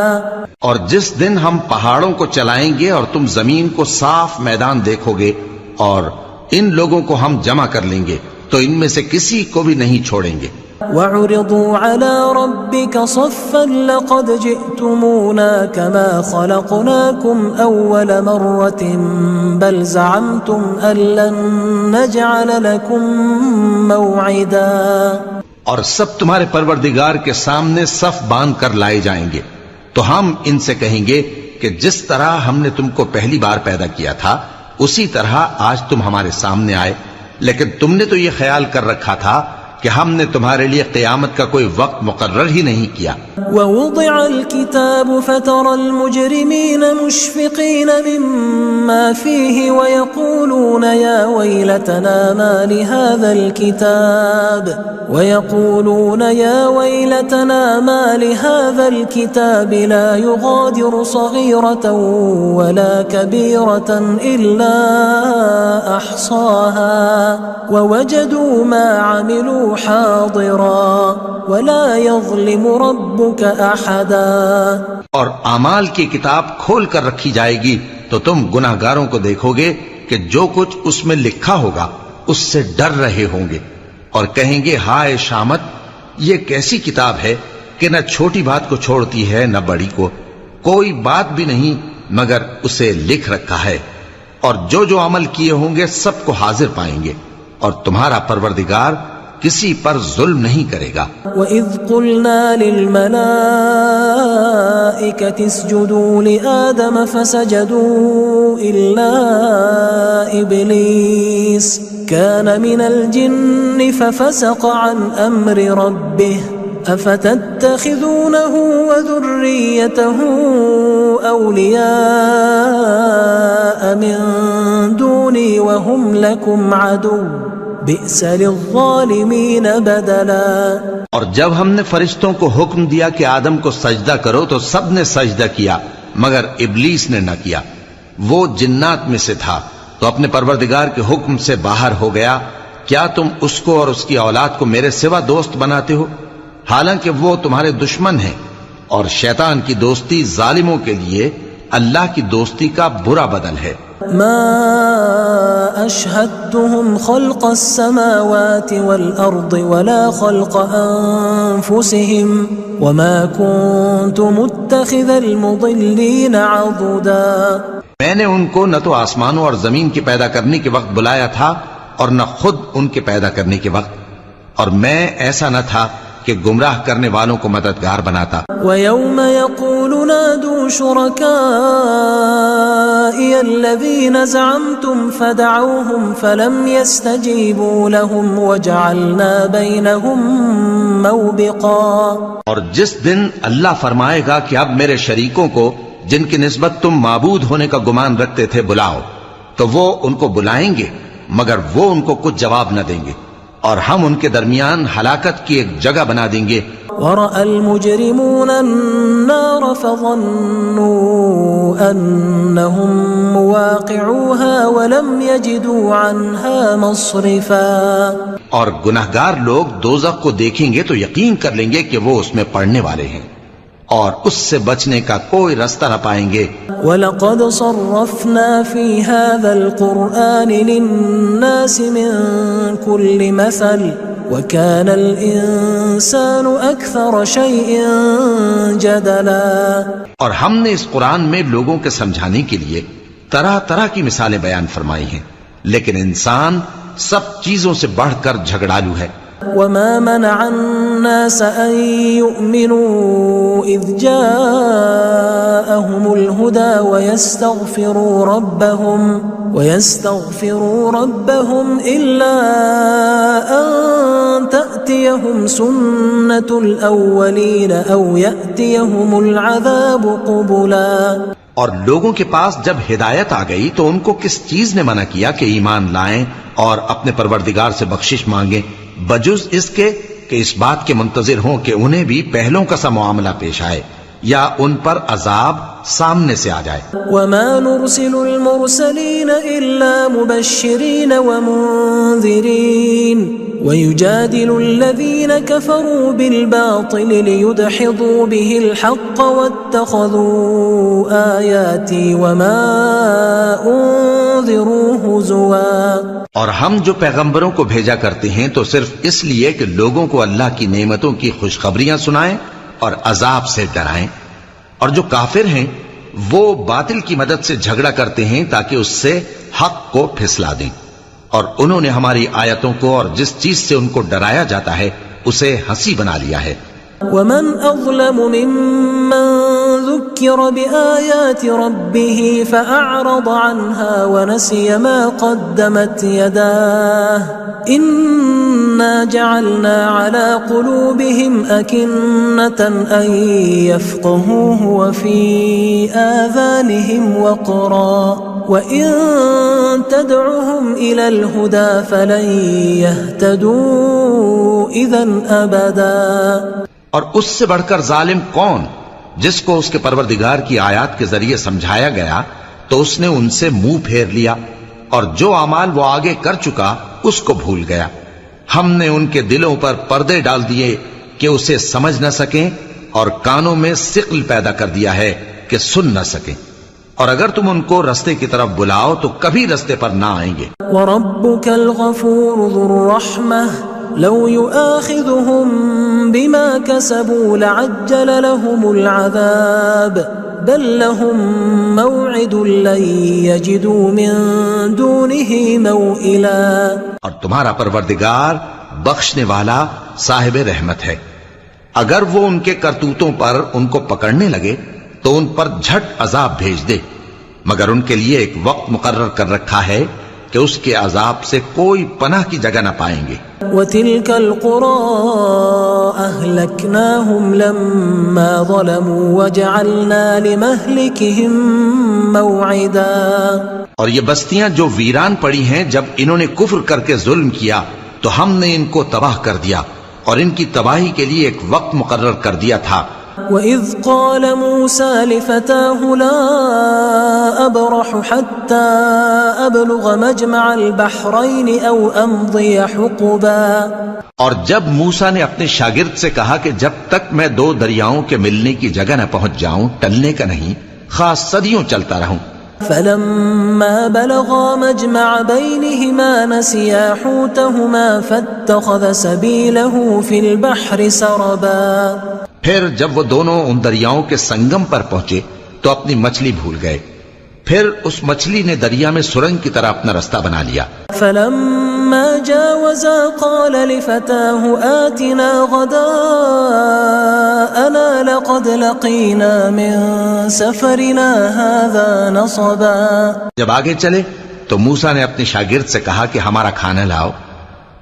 اور جس دن ہم پہاڑوں کو چلائیں گے اور تم زمین کو صاف میدان دیکھو گے اور ان لوگوں کو ہم جمع کر لیں گے تو ان میں سے کسی کو بھی نہیں چھوڑیں گے. وَعُرِضُوا عَلَى رَبِّكَ صَفًّا لَقَدْ جِئْتُمُونَا كَمَا خَلَقْنَاكُمْ أَوَّلَ مَرَّةٍ بَلْ زَعَمْتُمْ أَن لَّن نَّجْعَلَ لَكُم مَّوْعِدًا. اور سب تمہارے پروردگار کے سامنے صف باندھ کر لائے جائیں گے تو ہم ان سے کہیں گے کہ جس طرح ہم نے تم کو پہلی بار پیدا کیا تھا اسی طرح آج تم ہمارے سامنے آئے لیکن تم نے تو یہ خیال کر رکھا تھا کہ ہم نے تمہارے لیے قیامت کا کوئی وقت مقرر ہی نہیں کیا. وَوُضِعَ الْكِتَابُ فَتَرَى الْمُجْرِمِينَ مُشْفِقِينَ مِمَّا فِيهِ وَيَقُولُونَ يَا وَيْلَتَنَا مَا لِهَذَا الْكِتَابِ لَا يُغَادِرُ صَغِيرَةً وَلَا كَبِيرَةً إِلَّا أَحْصَاهَا وَوَجَدُوا مَا عَمِلُوا حاضرا ولا يظلم ربك احدا. اور اعمال کی کتاب کھول کر رکھی جائے گی تو تم گناہگاروں کو دیکھو گے کہ جو کچھ اس میں لکھا ہوگا اس سے ڈر رہے ہوں گے اور کہیں گے ہائے شامت یہ کیسی کتاب ہے کہ نہ چھوٹی بات کو چھوڑتی ہے نہ بڑی کو کوئی بات بھی نہیں مگر اسے لکھ رکھا ہے اور جو جو عمل کیے ہوں گے سب کو حاضر پائیں گے اور تمہارا پروردگار کسی پر ظلم نہیں کرے گا۔ وَإِذْ قُلْنَا لِلْمَلَائِكَةِ اسْجُدُوا لِآدَمَ فَسَجَدُوا إِلَّا إِبْلِيسَ كَانَ مِنَ الْجِنِّ فَفَسَقَ عَنْ أَمْرِ رَبِّهِ أَفَتَتَّخِذُونَهُ وَذُرِّيَّتَهُ أَوْلِيَاءَ مِن دُونِي وَهُمْ لَكُمْ عَدُوٌّ بئس للظالمین بدلا۔ اور جب ہم نے فرشتوں کو حکم دیا کہ آدم کو سجدہ کرو تو سب نے سجدہ کیا مگر ابلیس نے نہ کیا، وہ جنات میں سے تھا تو اپنے پروردگار کے حکم سے باہر ہو گیا۔ کیا تم اس کو اور اس کی اولاد کو میرے سوا دوست بناتے ہو، حالانکہ وہ تمہارے دشمن ہیں، اور شیطان کی دوستی ظالموں کے لیے اللہ کی دوستی کا برا بدل ہے۔ ما أشهدتهم خلق السماوات والأرض ولا خلق أنفسهم وما كنت متخذ المضلين عضدا۔ میں نے ان کو نہ تو آسمانوں اور زمین کے پیدا کرنے کے وقت بلایا تھا اور نہ خود ان کے پیدا کرنے کے وقت، اور میں ایسا نہ تھا کہ گمراہ کرنے والوں کو مددگار بناتا۔ وَيَوْمَ يَقُولُ نَادُوا شُرَكَائِيَ الَّذِينَ زَعَمْتُمْ فَدَعَوْهُمْ فَلَمْ يَسْتَجِيبُوا لَهُمْ وَجَعَلْنَا بَيْنَهُمْ مَوْبِقًا۔ اور جس دن اللہ فرمائے گا کہ اب میرے شریکوں کو جن کی نسبت تم معبود ہونے کا گمان رکھتے تھے بلاؤ، تو وہ ان کو بلائیں گے مگر وہ ان کو کچھ جواب نہ دیں گے، اور ہم ان کے درمیان ہلاکت کی ایک جگہ بنا دیں گے۔ وَرَأَى الْمُجْرِمُونَ النَّارَ فَظَنُّوا أَنَّهُمْ مُوَاقِعُوهَا وَلَمْ يَجِدُوا عَنْهَا مَصْرِفًا۔ اور گناہگار لوگ دوزخ کو دیکھیں گے تو یقین کر لیں گے کہ وہ اس میں پڑنے والے ہیں، اور اس سے بچنے کا کوئی رستہ نہ پائیں گے۔ وَلَقَدْ صَرَّفْنَا فِي هَذَا الْقُرْآنِ لِلنَّاسِ مِنْ كُلِّ مَثَلٍ وَكَانَ الْإِنسَانُ أَكْثَرَ شَيْءٍ جَدَلًا۔ اور ہم نے اس قرآن میں لوگوں کے سمجھانے کے لیے طرح طرح کی مثالیں بیان فرمائی ہیں، لیکن انسان سب چیزوں سے بڑھ کر جھگڑالو ہے۔ وَمَا مَنَعَ النَّاسَ أَن يُؤْمِنُوا إِذْ جَاءَهُمُ الْهُدَى وَيَسْتَغْفِرُوا رَبَّهُمْ إِلَّا أَن تَأْتِيَهُمْ سُنَّةُ الْأَوَّلِينَ أَوْ يَأْتِيَهُمُ الْعَذَابُ قُبُلًا۔ اور لوگوں کے پاس جب ہدایت آ گئی تو ان کو کس چیز نے منع کیا کہ ایمان لائیں اور اپنے پروردگار سے بخشش مانگیں، بجز اس کے کہ اس بات کے منتظر ہوں کہ انہیں بھی پہلوں کا سا معاملہ پیش آئے یا ان پر عذاب سامنے سے آ جائے۔ وَمَا نُرْسِلُ الْمُرْسَلِينَ إِلَّا مُبَشِّرِينَ وَمُنذِرِينَ وَيُجَادِلُ الَّذِينَ كَفَرُوا بِالْبَاطِلِ لِيُدْحِضُوا بِهِ الْحَقَّ وَاتَّخَذُوا آيَاتِي وَمَا أُنذِرُوا هُزُوًا۔ اور ہم جو پیغمبروں کو بھیجا کرتے ہیں تو صرف اس لیے کہ لوگوں کو اللہ کی نعمتوں کی خوشخبریاں سنائیں اور عذاب سے ڈرائیں، اور جو کافر ہیں وہ باطل کی مدد سے جھگڑا کرتے ہیں تاکہ اس سے حق کو پھسلا دیں، اور انہوں نے ہماری آیتوں کو اور جس چیز سے ان کو ڈرایا جاتا ہے اسے ہنسی بنا لیا ہے۔ وَمَنْ أَظْلَمُ مِمَّنْ ذُكِّرَ بِآيَاتِ رَبِّهِ فَأَعْرَضَ عَنْهَا وَنَسِيَ مَا قَدَّمَتْ يَدَاهُ إِنَّا جَعَلْنَا عَلَى قُلُوبِهِمْ أَكِنَّةً أَن يَفْقَهُوهُ وَفِي آذَانِهِمْ وَقْرًا وَإِن تَدْعُهُمْ إِلَى الْهُدَى فَلَن يَهْتَدُوا إِذًا أَبَدًا۔ اور اس سے بڑھ کر ظالم کون جس کو اس کے پروردگار کی آیات کے ذریعے سمجھایا گیا تو اس نے ان سے منہ پھیر لیا، اور جو اعمال وہ آگے کر چکا اس کو بھول گیا۔ ہم نے ان کے دلوں پر پردے ڈال دیے کہ اسے سمجھ نہ سکیں، اور کانوں میں ثقل پیدا کر دیا ہے کہ سن نہ سکیں، اور اگر تم ان کو رستے کی طرف بلاؤ تو کبھی رستے پر نہ آئیں گے۔ وَرَبُّكَ الْغَفُورُ ذُو الرَّحْمَةِ لَوْ يُؤَاخِذُهُم بِمَا كَسَبُوا لَعَجَّلَ لَهُمُ الْعَذَابَ بَل لَّهُم مَّوْعِدٌ لَّن يَجِدُوا مِن دُونِهِ مَوْئِلًا۔ اور تمہارا پروردگار بخشنے والا صاحب رحمت ہے۔ اگر وہ ان کے کرتوتوں پر ان کو پکڑنے لگے تو ان پر جھٹ عذاب بھیج دے، مگر ان کے لیے ایک وقت مقرر کر رکھا ہے کہ اس کے عذاب سے کوئی پناہ کی جگہ نہ پائیں گے۔ وَتِلْكَ الْقُرَىٰ أَهْلَكْنَاهُمْ لَمَّا ظَلَمُوا وَجَعَلْنَا لِمَهْلِكِهِمْ مَوْعِدًا، اور یہ بستیاں جو ویران پڑی ہیں جب انہوں نے کفر کر کے ظلم کیا تو ہم نے ان کو تباہ کر دیا اور ان کی تباہی کے لیے ایک وقت مقرر کر دیا تھا۔ وَإِذْ قَالَ مُوسَىٰ لِفَتَاهُ لَا أَبْرَحُ حَتَّىٰ أَبْلُغَ مَجْمَعَ الْبَحْرَيْنِ أَوْ أَمْضِيَ حُقُبًا، اور جب موسیٰ نے اپنے شاگرد سے کہا کہ جب تک میں دو دریاؤں کے ملنے کی جگہ نہ پہنچ جاؤں ٹلنے کا نہیں، خاص صدیوں چلتا رہوں۔ فَلَمَّا بَلَغَا مَجْمَعَ بَيْنِهِمَا نَسِيَا حُوتَهُمَا فَاتَّخَذَ سَبِيلَهُ فِي الْبَحْرِ سَرَبًا، پھر جب وہ دونوں ان دریاؤں کے سنگم پر پہنچے تو اپنی مچھلی بھول گئے، پھر اس مچھلی نے دریا میں سرنگ کی طرح اپنا رستہ بنا لیا۔ فَلَمَّا جَاوَزَا قَالَ لِفَتَاهُ آتِنَا غَدَاءَنَا لَقَدْ لَقِينَا مِن سَفَرِنَا هَٰذَا نَصَبًا، جب آگے چلے تو موسیٰ نے اپنے شاگرد سے کہا کہ ہمارا کھانا لاؤ،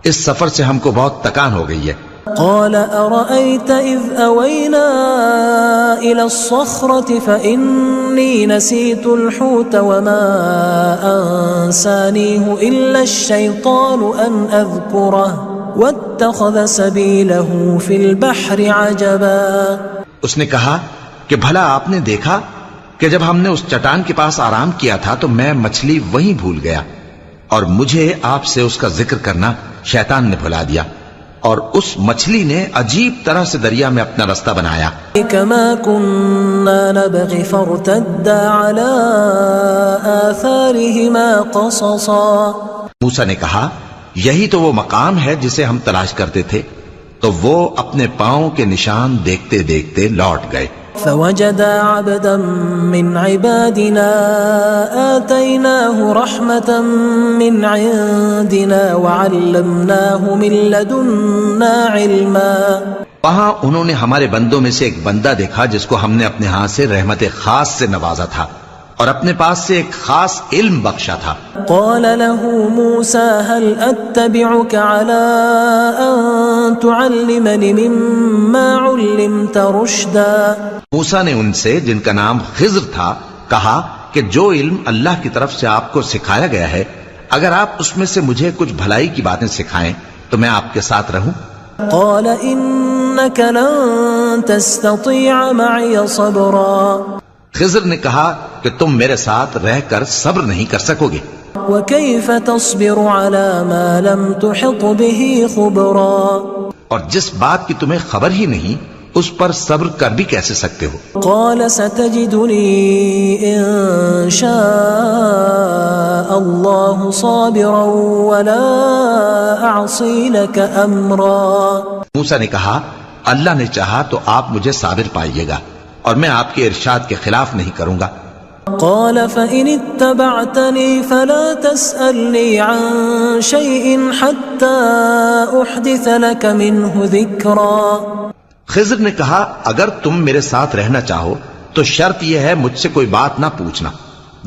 اس سفر سے ہم کو بہت تکان ہو گئی ہے۔ قال أرأيت إذ أوينا إلى الصخرة فإني نسيت الحوت وما أنسانيه إلا الشيطان أن أذكره واتخذ سبيله في البحر عجبا، اس نے کہا کہ بھلا آپ نے دیکھا کہ جب ہم نے اس چٹان کے پاس آرام کیا تھا تو میں مچھلی وہیں بھول گیا اور مجھے آپ سے اس کا ذکر کرنا شیطان نے بھلا دیا، اور اس مچھلی نے عجیب طرح سے دریا میں اپنا رستہ بنایا۔ كما كنا نبغي فارتدا على آثارهما قصصا، موسیٰ نے کہا یہی تو وہ مقام ہے جسے ہم تلاش کرتے تھے، تو وہ اپنے پاؤں کے نشان دیکھتے دیکھتے لوٹ گئے۔ فوجدا عبدا من عبادنا آتيناه رحمة من عندنا وعلمناه من لدنا علما، وہاں انہوں نے ہمارے بندوں میں سے ایک بندہ دیکھا جس کو ہم نے اپنے ہاں سے رحمت خاص سے نوازا تھا اور اپنے پاس سے ایک خاص علم بخشا تھا۔ قال له موسى هل أتبعك على أن تعلمني مما علمت رشدا، موسیٰ نے ان سے جن کا نام خضر تھا کہا کہ جو علم اللہ کی طرف سے آپ کو سکھایا گیا ہے اگر آپ اس میں سے مجھے کچھ بھلائی کی باتیں سکھائیں تو میں آپ کے ساتھ رہوں۔ قال إنك لن تستطيع معي صبرا، خضر نے کہا کہ تم میرے ساتھ رہ کر صبر نہیں کر سکو گے۔ وكيف تصبر على ما لم تحط به خبرا، اور جس بات کی تمہیں خبر ہی نہیں اس پر صبر کر بھی کیسے سکتے ہو؟ قال ستجدني إن شاء الله صابرا ولا أعصي لك أمرا، موسیٰ نے کہا اللہ نے چاہا تو آپ مجھے صابر پائیے گا اور میں آپ کے ارشاد کے خلاف نہیں کروں گا۔ قال فإن اتبعتني فلا تسألني عن شيء حتى أحدث لك منه ذكرا، خضر نے کہا اگر تم میرے ساتھ رہنا چاہو تو شرط یہ ہے مجھ سے کوئی بات نہ پوچھنا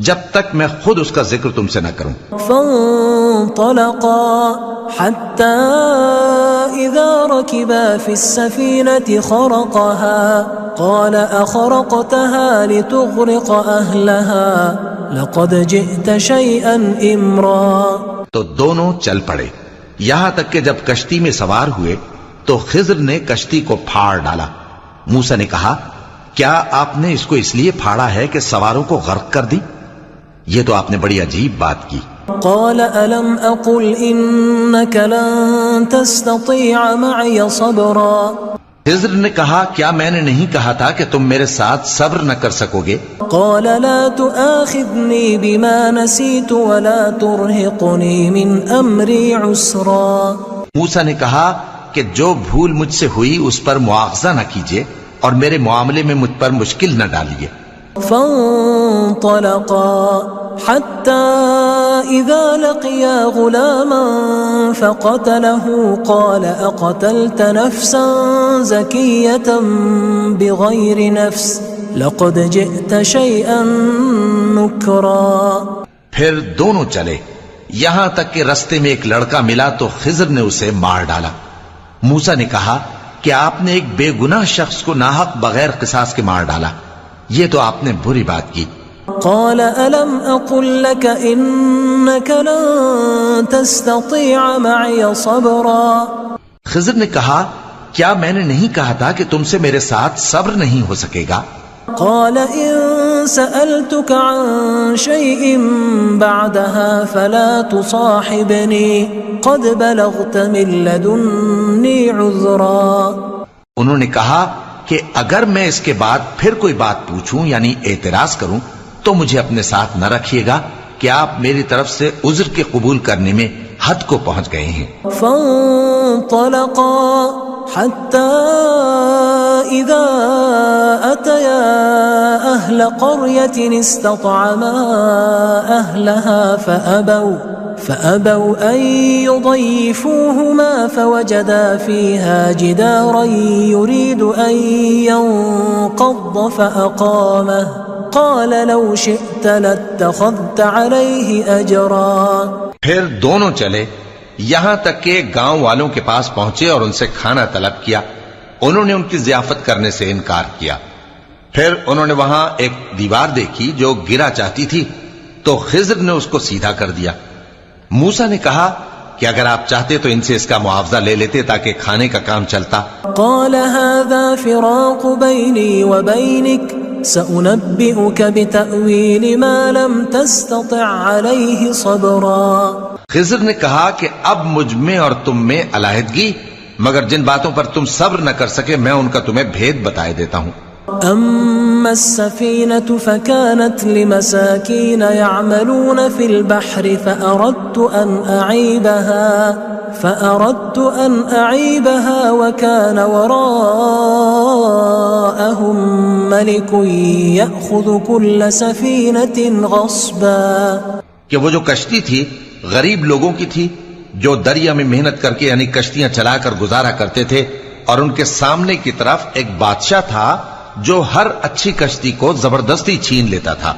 جب تک میں خود اس کا ذکر تم سے نہ کروں۔ فانطلقا حتى إذا ركبا في السفينة خرقها قال أخرقتها لتغرق أهلها لقد جئت شيئا إمرا، تو دونوں چل پڑے یہاں تک کہ جب کشتی میں سوار ہوئے تو خضر نے کشتی کو پھاڑ ڈالا۔ موسیٰ نے کہا کیا آپ نے اس کو اس لیے پھاڑا ہے کہ سواروں کو غرق کر دی؟ یہ تو آپ نے بڑی عجیب بات کی۔ قال ألم أقل إنك لن تستطيع معي صبرا، خضر نے کہا کیا میں نے نہیں کہا تھا کہ تم میرے ساتھ صبر نہ کر سکو گے؟ قال لا تؤاخذني بما نسيت ولا ترهقني من أمري عسرا، موسیٰ نے کہا کہ جو بھول مجھ سے ہوئی اس پر مواخذہ نہ کیجیے اور میرے معاملے میں مجھ پر مشکل نہ ڈالیے۔ فانطلقا حتى إذا لقيا غلاما فقتله قال أقتلت نفسا زكية بغير نفس لقد جئت شيئا نكرا. پھر دونوں چلے یہاں تک کہ رستے میں ایک لڑکا ملا تو خضر نے اسے مار ڈالا. موسیٰ نے کہا کہ آپ نے ایک بے گناہ شخص کو ناحق بغیر قصاص کے مار ڈالا، یہ تو آپ نے بری بات کی. قال ألم أقل لك إنك لن تستطيع معي صبرا. خضر نے کہا کیا میں نے نہیں کہا تھا کہ تم سے میرے ساتھ صبر نہیں ہو سکے گا؟ قال إن سألتك عن شيء بعدها فلا تصاحبني قد بلغت من لدني عذرا. انہوں نے کہا کہ اگر میں اس کے بعد پھر کوئی بات پوچھوں یعنی اعتراض کروں تو مجھے اپنے ساتھ نہ رکھیے گا کہ آپ میری طرف سے عذر کے قبول کرنے میں حد کو پہنچ گئے ہیں. فانطلقا حتى إذا أتيا أهل قرية استطعما أهلها فأبوا أن يضيفوهما فوجدا فيها جدارا يريد أن ينقض فأقامه قال لو شئت لاتخذت عليه أجرا. پھر دونوں چلے یہاں تک کہ گاؤں والوں کے پاس پہنچے اور ان سے کھانا طلب کیا. انہوں نے ان کی ضیافت کرنے سے انکار کیا. پھر انہوں نے وہاں ایک دیوار دیکھی جو گرا چاہتی تھی تو خضر نے اس کو سیدھا کر دیا. موسیٰ نے کہا کہ اگر آپ چاہتے تو ان سے اس کا معاوضہ لے لیتے تاکہ کھانے کا کام چلتا. قال هذا فراق بيني وبينك سأنبئك بتأويل ما لم تستطع عليه صبرا. خضر نے کہا کہ اب مجھ میں اور تم میں علیحدگی، مگر جن باتوں پر تم صبر نہ کر سکے میں ان کا تمہیں بھید بتائے دیتا ہوں. أما السفينة فكانت لمساكين يعملون في البحر فأردت أن أعيبها وكان وراءهم ملك يأخذ كل سفينة غصبا. کہ وہ جو کشتی تھی غریب لوگوں کی تھی جو دریا میں محنت کر کے یعنی کشتیاں چلا کر گزارا کرتے تھے، اور ان کے سامنے کی طرف ایک بادشاہ تھا جو ہر اچھی کشتی کو زبردستی چھین لیتا تھا.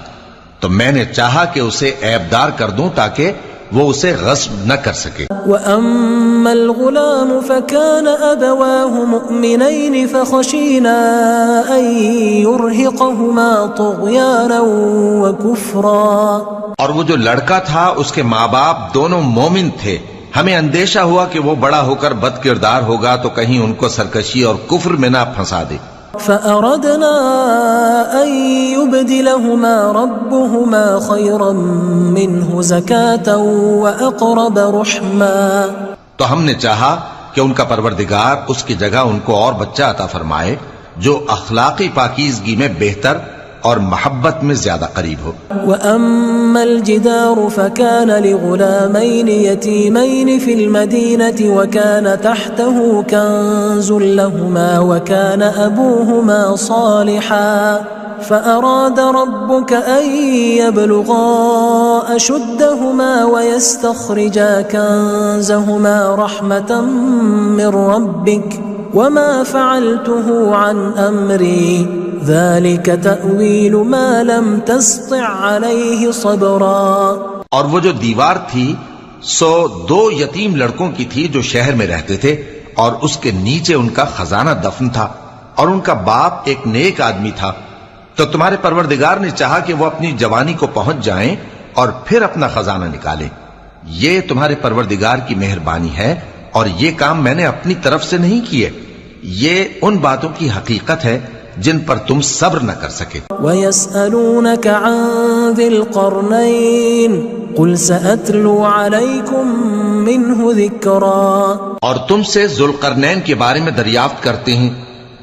تو میں نے چاہا کہ اسے عیبدار کر دوں تاکہ وہ اسے غصب نہ کر سکے. وَأَمَّا الْغُلَامُ فَكَانَ أَبَوَاهُ مُؤْمِنَيْنِ فَخَشِينَا أَن يُرْهِقَهُمَا طُغْيَانًا وَكُفْرًا. اور وہ جو لڑکا تھا اس کے ماں باپ دونوں مومن تھے، ہمیں اندیشہ ہوا کہ وہ بڑا ہو کر بد کردار ہوگا تو کہیں ان کو سرکشی اور کفر میں نہ پھنسا دے. فأردنا أن يبدلهما ربهما خيرا منه زكاة وأقرب رحما. تو ہم نے چاہا کہ ان کا پروردگار اس کی جگہ ان کو اور بچہ عطا فرمائے جو اخلاقی پاکیزگی میں بہتر اور محبت میں زیادہ قریب ہو. وَأَمَّا الْجِدَارُ فَكَانَ لِغُلَامَيْنِ يَتِيمَيْنِ فِي الْمَدِينَةِ وَكَانَ تَحْتَهُ كَنْزٌ لَهُمَا وَكَانَ أَبُوهُمَا صَالِحًا فَأَرَادَ رَبُّكَ أَن يَبْلُغَا أَشُدَّهُمَا وَيَسْتَخْرِجَا كَنْزَهُمَا رَحْمَةً مِّن رَّبِّكَ وَمَا فَعَلْتُهُ عَنْ أَمْرِي ذَلِكَ تَأْوِيلُ مَا لَمْ تَسْطِعْ عَلَيْهِ صَبْرًا. اور وہ جو دیوار تھی سو دو یتیم لڑکوں کی تھی جو شہر میں رہتے تھے، اور اس کے نیچے ان کا خزانہ دفن تھا، اور ان کا باپ ایک نیک آدمی تھا. تو تمہارے پروردگار نے چاہا کہ وہ اپنی جوانی کو پہنچ جائیں اور پھر اپنا خزانہ نکالیں. یہ تمہارے پروردگار کی مہربانی ہے، اور یہ کام میں نے اپنی طرف سے نہیں کیے. یہ ان باتوں کی حقیقت ہے جن پر تم صبر نہ کر سکے. وَيَسْأَلُونَكَ عَنْ ذِي الْقَرْنَيْنِ قُلْ سَأَتْلُو عَلَيْكُمْ مِنْهُ ذِكْرًا. اور تم سے ذوالقرنین کے بارے میں دریافت کرتے ہیں،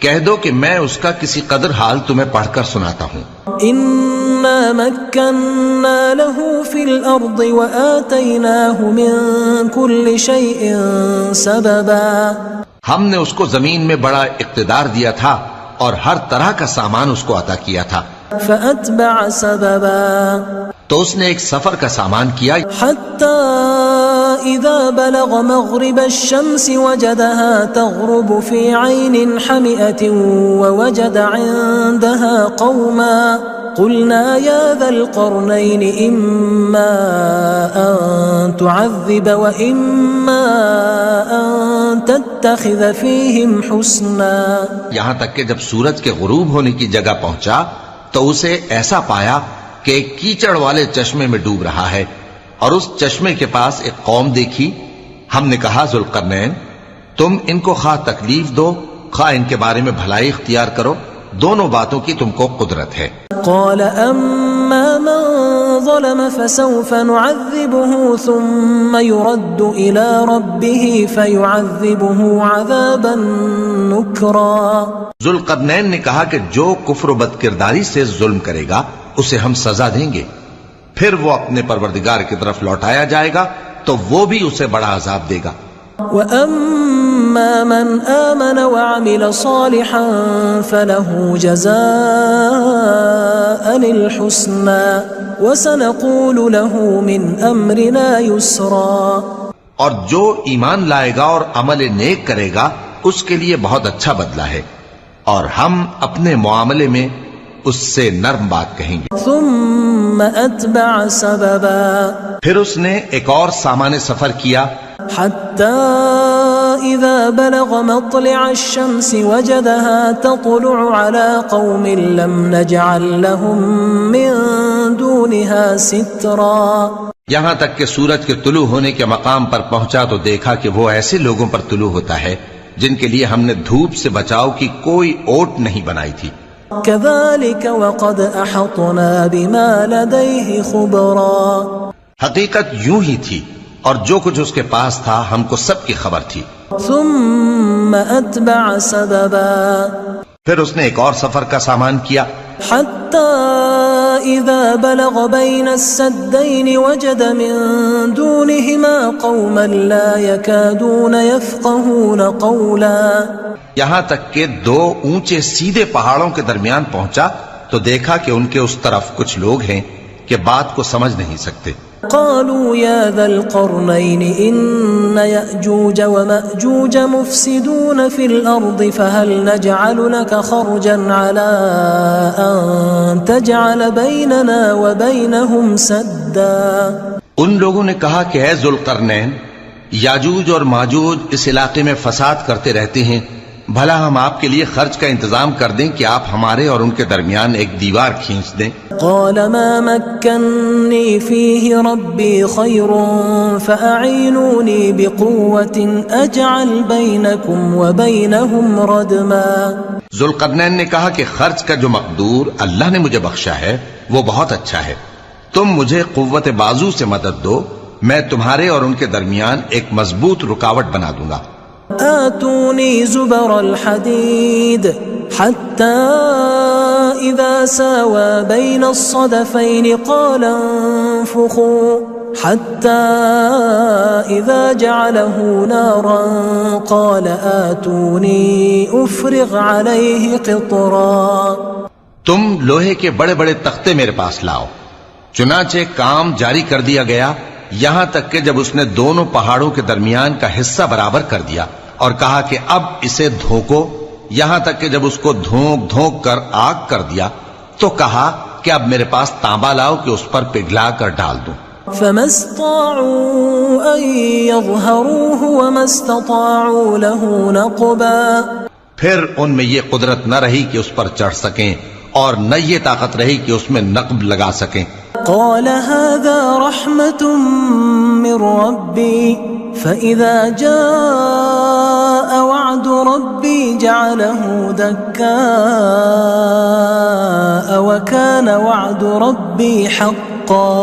کہہ دو کہ میں اس کا کسی قدر حال تمہیں پڑھ کر سناتا ہوں. إِنَّا مَكَّنَّا لَهُ فِي الْأَرْضِ وَآتَيْنَاهُ مِنْ كُلِّ شَيْءٍ سَبَبًا. ہم نے اس کو زمین میں بڑا اقتدار دیا تھا اور ہر طرح کا سامان اس کو عطا کیا تھا. فأتبع سببا تو اس نے ایک سفر کا سامان کیا حتى إذا بلغ مغرب الشمس وجدها تغرب في عين حمئة ووجد عندها قوما قلنا يا ذا القرنين إما أن تعذب وإما أن تتخذ فيهم حسنا. یہاں تک کہ جب سورج کے غروب ہونے کی جگہ پہنچا تو اسے ایسا پایا کہ ایک کیچڑ والے چشمے میں ڈوب رہا ہے اور اس چشمے کے پاس ایک قوم دیکھی. ہم نے کہا ذوالقرنین تم ان کو خواہ تکلیف دو خواہ ان کے بارے میں بھلائی اختیار کرو، دونوں باتوں کی تم کو قدرت ہے. قال أما من ظلم فسوف نعذبه ثم يرد إلى ربه فيعذبه عذابا نكرا. ذوالقرنین نے کہا کہ جو کفر و بد کرداری سے ظلم کرے گا اسے ہم سزا دیں گے، پھر وہ اپنے پروردگار کی طرف لوٹایا جائے گا تو وہ بھی اسے بڑا عذاب دے گا. وَأَمَّا مَنْ آمَنَ وَعَمِلَ صَالِحًا فَلَهُ جَزَاءً الْحُسْنَى وَسَنَقُولُ لَهُ مِنْ أَمْرِنَا يُسْرًا. اور جو ایمان لائے گا اور عمل نیک کرے گا اس کے لیے بہت اچھا بدلہ ہے، اور ہم اپنے معاملے میں اس سے نرم بات کہیں گے. ثُمَّ أَتْبَعَ سَبَبًا پھر اس نے ایک اور سامان سفر کیا حتى إذا بلغ مطلع الشمس وجدها تطلع على قوم لم نجعل لهم من دونها سترا. یہاں تک کہ سورج کے طلوع ہونے کے مقام پر پہنچا تو دیکھا کہ وہ ایسے لوگوں پر طلوع ہوتا ہے جن کے لیے ہم نے دھوپ سے بچاؤ کی کوئی اوٹ نہیں بنائی تھی. كذلك وقد أحطنا بما لديه خبرا. حقیقت یوں ہی تھی اور جو کچھ اس کے پاس تھا ہم کو سب کی خبر تھی. ثم أتبع سببا پھر اس نے ایک اور سفر کا سامان کیا حتى إذا بلغ بين السدين وجد من دونهما قوما لا يكادون يفقهون قولا. یہاں تک کہ دو اونچے سیدھے پہاڑوں کے درمیان پہنچا تو دیکھا کہ ان کے اس طرف کچھ لوگ ہیں کہ بات کو سمجھ نہیں سکتے. قالوا يا ذا القرنين إن يأجوج ومأجوج مفسدون في الأرض فهل نجعل لك خرجا على أن تجعل بيننا وبينهم سدا. ان لوگوں نے کہا کہ اے ذوالقرنین یاجوج اور ماجوج اس علاقے میں فساد کرتے رہتے ہیں، بھلا ہم آپ کے لیے خرچ کا انتظام کر دیں کہ آپ ہمارے اور ان کے درمیان ایک دیوار کھینچ دیں. قال ما مكنني فيه ربي خير فأعينوني بقوة أجعل بينكم وبينهم ردما. ذوالقرنین نے کہا کہ خرچ کا جو مقدور اللہ نے مجھے بخشا ہے وہ بہت اچھا ہے، تم مجھے قوت بازو سے مدد دو، میں تمہارے اور ان کے درمیان ایک مضبوط رکاوٹ بنا دوں گا. آتوني زبر الحديد حتى إذا ساوى بين الصدفين قال انفخوا حتى إذا جعله نارا قال آتوني أفرغ عليه قطرا. تم لوہے کے بڑے بڑے تختے میرے پاس لاؤ. چنانچہ کام جاری کر دیا گیا یہاں تک کہ جب اس نے دونوں پہاڑوں کے درمیان کا حصہ برابر کر دیا اور کہا کہ اب اسے دھوکو، یہاں تک کہ جب اس کو دھونک دھونک کر آگ کر دیا تو کہا کہ اب میرے پاس تانبا لاؤ کہ اس پر پگھلا کر ڈال دوں. فما استطاعوا أن يظهروه وما استطاعوا له نقبا. پھر ان میں یہ قدرت نہ رہی کہ اس پر چڑھ سکیں اور نہ یہ طاقت رہی کہ اس میں نقب لگا سکیں. قال هذا رحمة من ربي فإذا جاء وعد ربي جعله دكاء وكان وعد ربي حقا.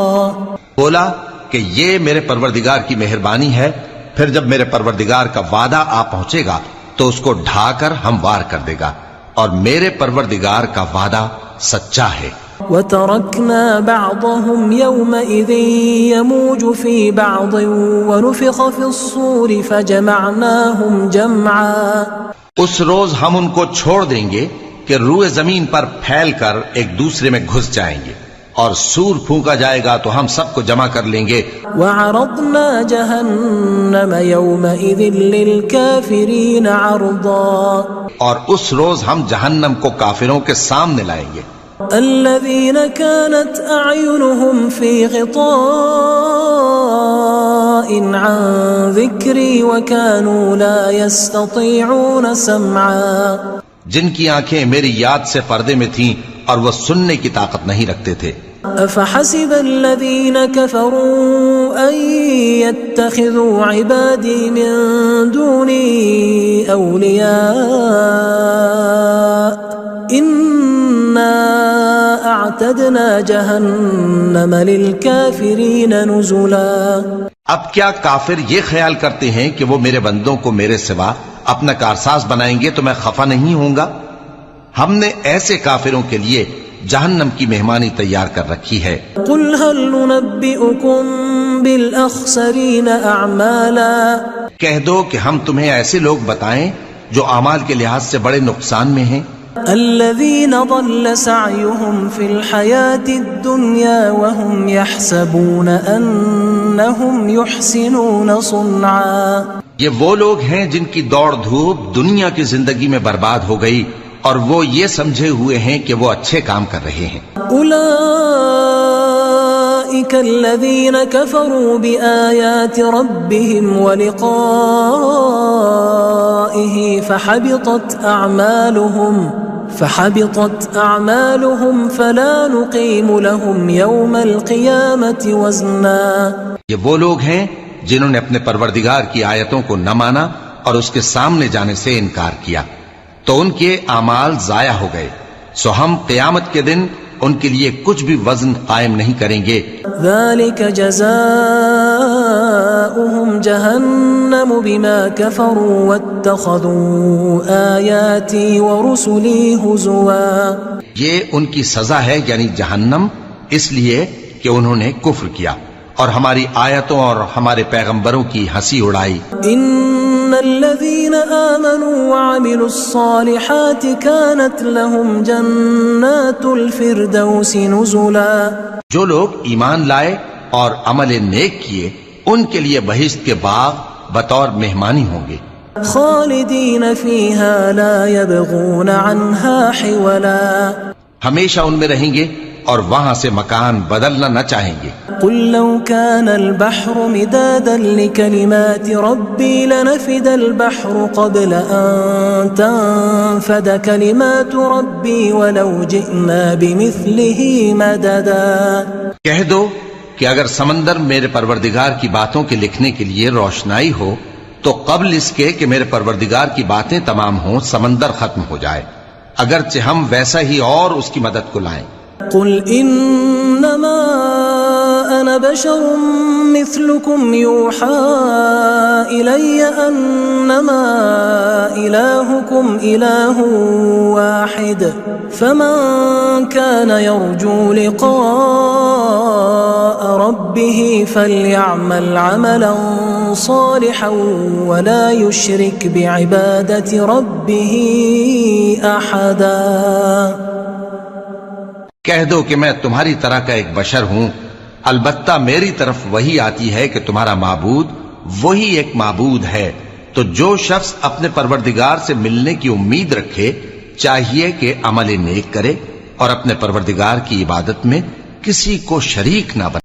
بولا کہ یہ میرے پروردگار کی مہربانی ہے، پھر جب میرے پروردگار کا وعدہ آ پہنچے گا تو اس کو ڈھا کر ہموار کر دے گا، اور میرے پروردگار کا وعدہ سچا ہے. وتركنا بعضهم يومئذ يموج في بعض ونفخ في الصور فجمعناهم جمعا. اس روز ہم ان کو چھوڑ دیں گے کہ روئے زمین پر پھیل کر ایک دوسرے میں گھس جائیں گے، اور سور پھونکا جائے گا تو ہم سب کو جمع کر لیں گے۔ وعرضنا جہنم یومئذ للکافرین عرضا، اور اس روز ہم جہنم کو کافروں کے سامنے لائیں گے۔ الذین كانت اعینہم فی غطاء عن ذکری وكانوا لا يستطيعون سمعا، جن کی آنکھیں میری یاد سے پردے میں تھیں اور وہ سننے کی طاقت نہیں رکھتے تھے۔ افحسب الذین کفروا ان يتخذوا عبادی من دونی اولیاء انا اعتدنا جہنم للکافرین نزلا۔ اب کیا کافر یہ خیال کرتے ہیں کہ وہ میرے بندوں کو میرے سوا اپنا کارساز بنائیں گے تو میں خفا نہیں ہوں گا؟ ہم نے ایسے کافروں کے لیے جہنم کی مہمانی تیار کر رکھی ہے۔ قل هل ننبئكم بالاخسرین اعمالا، کہہ دو کہ ہم تمہیں ایسے لوگ بتائیں جو اعمال کے لحاظ سے بڑے نقصان میں ہیں۔ الذین ضل سعیهم فی الحیاة الدنیا وهم يحسبون انہم يحسنون صنعا، یہ وہ لوگ ہیں جن کی دوڑ دھوپ دنیا کی زندگی میں برباد ہو گئی اور وہ یہ سمجھے ہوئے ہیں کہ وہ اچھے کام کر رہے ہیں۔ اولئک الذین کفروا بآیات ربهم ولقائه فحبطت اعمالهم فلا نقیم لهم یوم القیامة وزنا، یہ وہ لوگ ہیں جنہوں نے اپنے پروردگار کی آیتوں کو نہ مانا اور اس کے سامنے جانے سے انکار کیا تو ان کے اعمال ضائع ہو گئے، سو ہم قیامت کے دن ان کے لیے کچھ بھی وزن قائم نہیں کریں گے۔ ذلك جزاؤهم جہنم بما كفروا واتخذوا آیاتی ورسلی ہزوا، یہ ان کی سزا ہے یعنی جہنم، اس لیے کہ انہوں نے کفر کیا اور ہماری آیتوں اور ہمارے پیغمبروں کی ہنسی اڑائی۔ ان الذین آمنوا وعملوا الصالحات كانت لهم جنات الفردوس نزلا، جو لوگ ایمان لائے اور عمل نیک کیے ان کے لیے بہشت کے باغ بطور مہمانی ہوں گے، خالدین فیہا لا یبغون عنہا حولا، ہمیشہ ان میں رہیں گے اور وہاں سے مکان بدلنا نہ چاہیں گے۔ قل لو كان البحر مدادا لكلمات ربي لنفد البحر قبل أن تنفد كلمات ربي ولو جئنا بمثله مددا، کہہ دو کہ اگر سمندر میرے پروردگار کی باتوں کے لکھنے کے لیے روشنائی ہو تو قبل اس کے کہ میرے پروردگار کی باتیں تمام ہوں سمندر ختم ہو جائے، اگرچہ ہم ویسا ہی اور اس کی مدد کو لائیں۔ قل انما انا بشر مثلكم يوحى الي انما الهكم اله واحد فمن كان يرجو لقاء ربه فليعمل عملا صالحا ولا يشرك بعبادة ربه احدا۔ کہہ دو کہ میں تمہاری طرح کا ایک بشر ہوں، البتہ میری طرف وہی آتی ہے کہ تمہارا معبود وہی ایک معبود ہے، تو جو شخص اپنے پروردگار سے ملنے کی امید رکھے چاہیے کہ عمل نیک کرے اور اپنے پروردگار کی عبادت میں کسی کو شریک نہ بنائے۔